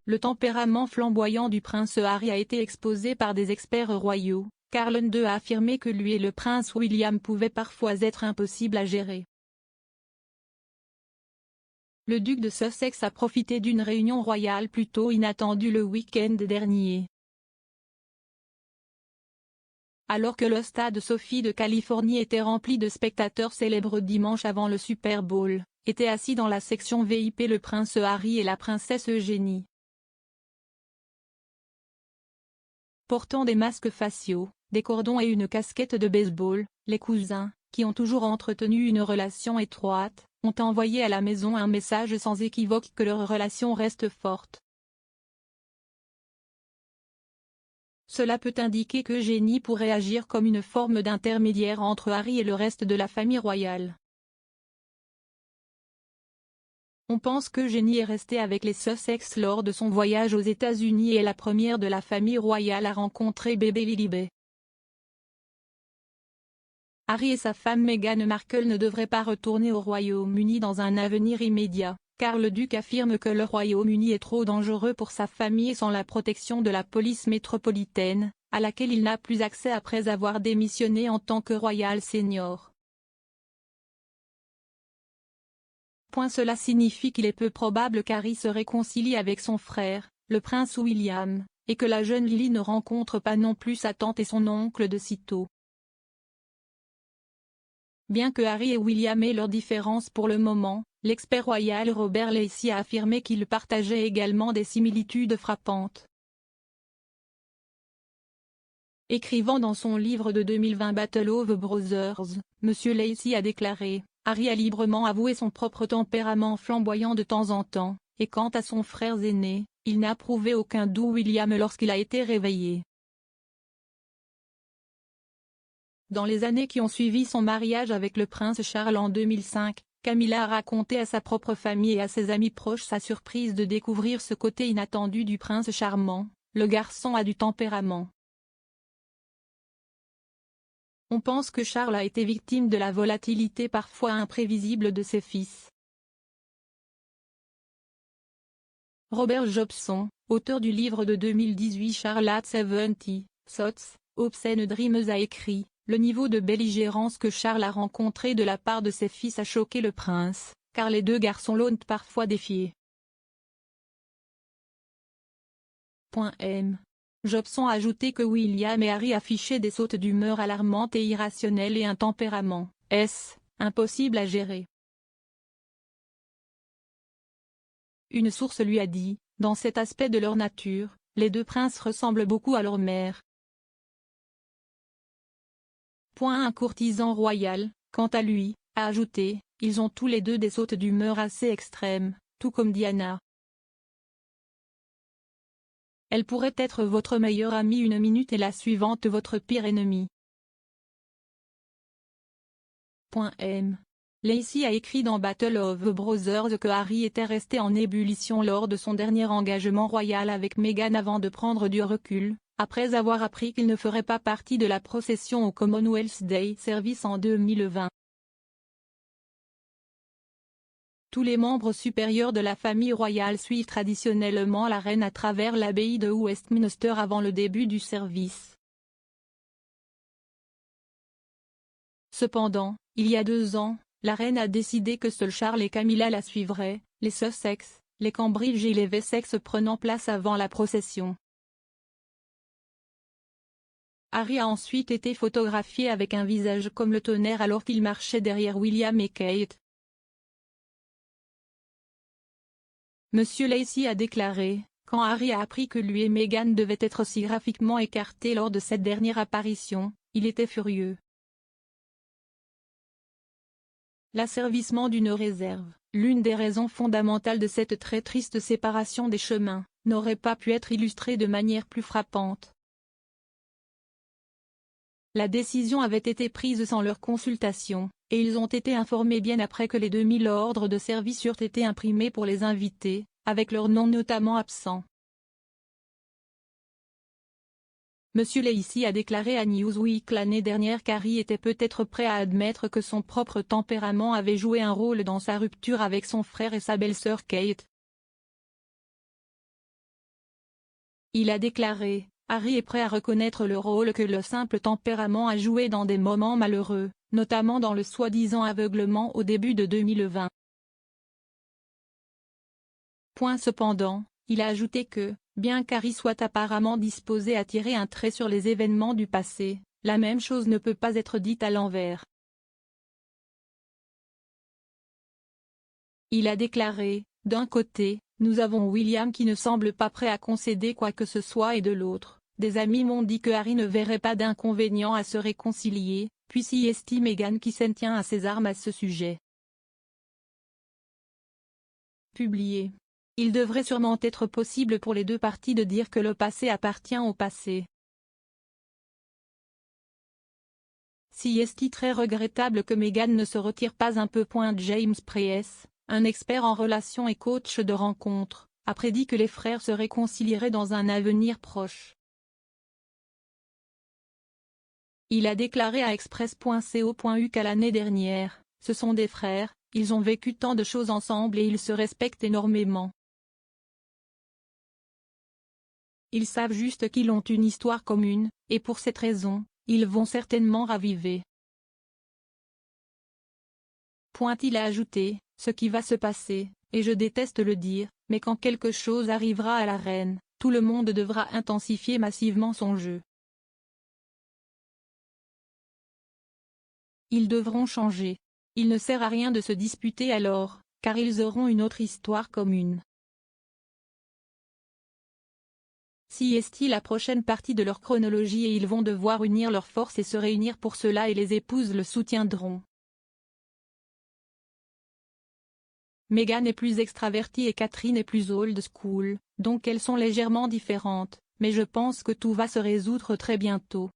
Le tempérament flamboyant du prince Harry a été exposé par des experts royaux, car l'un d'eux a affirmé que lui et le prince William pouvaient parfois être impossibles à gérer. Le duc de Sussex a profité d'une réunion royale plutôt inattendue le week-end dernier. Alors que le stade Sophie de Californie était rempli de spectateurs célèbres dimanche avant le Super Bowl, étaient assis dans la section VIP le prince Harry et la princesse Eugénie. Portant des masques faciaux, des cordons et une casquette de baseball, les cousins, qui ont toujours entretenu une relation étroite, ont envoyé à la maison un message sans équivoque que leur relation reste forte. Cela peut indiquer qu'Eugénie pourrait agir comme une forme d'intermédiaire entre Harry et le reste de la famille royale. On pense qu'Eugénie est restée avec les Sussex lors de son voyage aux États-Unis et est la première de la famille royale à rencontrer bébé Lilibet. Harry et sa femme Meghan Markle ne devraient pas retourner au Royaume-Uni dans un avenir immédiat, car le duc affirme que le Royaume-Uni est trop dangereux pour sa famille sans la protection de la police métropolitaine, à laquelle il n'a plus accès après avoir démissionné en tant que royal senior. Cela signifie qu'il est peu probable qu'Harry se réconcilie avec son frère, le prince William, et que la jeune Lily ne rencontre pas non plus sa tante et son oncle de sitôt. Bien que Harry et William aient leurs différences pour le moment, l'expert royal Robert Lacey a affirmé qu'ils partageaient également des similitudes frappantes. Écrivant dans son livre de 2020 Battle of Brothers, M. Lacey a déclaré: Harry a librement avoué son propre tempérament flamboyant de temps en temps, et quant à son frère aîné, il n'a prouvé aucun doux William lorsqu'il a été réveillé. Dans les années qui ont suivi son mariage avec le prince Charles en 2005, Camilla a raconté à sa propre famille et à ses amis proches sa surprise de découvrir ce côté inattendu du prince charmant. Le garçon a du tempérament. On pense que Charles a été victime de la volatilité parfois imprévisible de ses fils. Robert Jobson, auteur du livre de 2018 Charles at 70 Thoughts, Obscene Dreams a écrit: le niveau de belligérance que Charles a rencontré de la part de ses fils a choqué le prince, car les deux garçons l'ont parfois défié. M. Jobson a ajouté que William et Harry affichaient des sautes d'humeur alarmantes et irrationnelles et un tempérament impossible à gérer. Une source lui a dit: dans cet aspect de leur nature, les deux princes ressemblent beaucoup à leur mère. Un courtisan royal, quant à lui, a ajouté: ils ont tous les deux des sautes d'humeur assez extrêmes, tout comme Diana. Elle pourrait être votre meilleure amie une minute et la suivante votre pire ennemi. M. Lacey a écrit dans Battle of the Brothers que Harry était resté en ébullition lors de son dernier engagement royal avec Meghan avant de prendre du recul, après avoir appris qu'il ne ferait pas partie de la procession au Commonwealth Day Service en 2020. Tous les membres supérieurs de la famille royale suivent traditionnellement la reine à travers l'abbaye de Westminster avant le début du service. Cependant, il y a 2 ans, la reine a décidé que seuls Charles et Camilla la suivraient, les Sussex, les Cambridge et les Wessex prenant place avant la procession. Harry a ensuite été photographié avec un visage comme le tonnerre alors qu'il marchait derrière William et Kate. Monsieur Lacey a déclaré: quand Harry a appris que lui et Meghan devaient être si graphiquement écartés lors de cette dernière apparition, il était furieux. L'asservissement d'une réserve, l'une des raisons fondamentales de cette très triste séparation des chemins, n'aurait pas pu être illustrée de manière plus frappante. La décision avait été prise sans leur consultation, et ils ont été informés bien après que les 2000 ordres de service eurent été imprimés pour les invités, avec leurs noms notamment absents. Monsieur Lacey a déclaré à Newsweek l'année dernière qu'Harry était peut-être prêt à admettre que son propre tempérament avait joué un rôle dans sa rupture avec son frère et sa belle-sœur Kate. Il a déclaré, Harry est prêt à reconnaître le rôle que le simple tempérament a joué dans des moments malheureux, notamment dans le soi-disant aveuglement au début de 2020. Cependant, il a ajouté que, bien qu'Harry soit apparemment disposé à tirer un trait sur les événements du passé, la même chose ne peut pas être dite à l'envers. Il a déclaré, d'un côté, nous avons William qui ne semble pas prêt à concéder quoi que ce soit et de l'autre, des amis m'ont dit que Harry ne verrait pas d'inconvénient à se réconcilier, puis est Meghan qui s'en tient à ses armes à ce sujet. Publié. Il devrait sûrement être possible pour les deux parties de dire que le passé appartient au passé. C'est très regrettable que Meghan ne se retire pas un peu. James Price, un expert en relations et coach de rencontres, a prédit que les frères se réconcilieraient dans un avenir proche. Il a déclaré à Express.co.uk l'année dernière, ce sont des frères, ils ont vécu tant de choses ensemble et ils se respectent énormément. Ils savent juste qu'ils ont une histoire commune, et pour cette raison, ils vont certainement raviver. Il a ajouté, ce qui va se passer, et je déteste le dire, mais quand quelque chose arrivera à la reine, tout le monde devra intensifier massivement son jeu. Ils devront changer. Il ne sert à rien de se disputer alors, car ils auront une autre histoire commune. C'est la prochaine partie de leur chronologie et ils vont devoir unir leurs forces et se réunir pour cela et les épouses le soutiendront. Meghan est plus extravertie et Catherine est plus old school, donc elles sont légèrement différentes, mais je pense que tout va se résoudre très bientôt.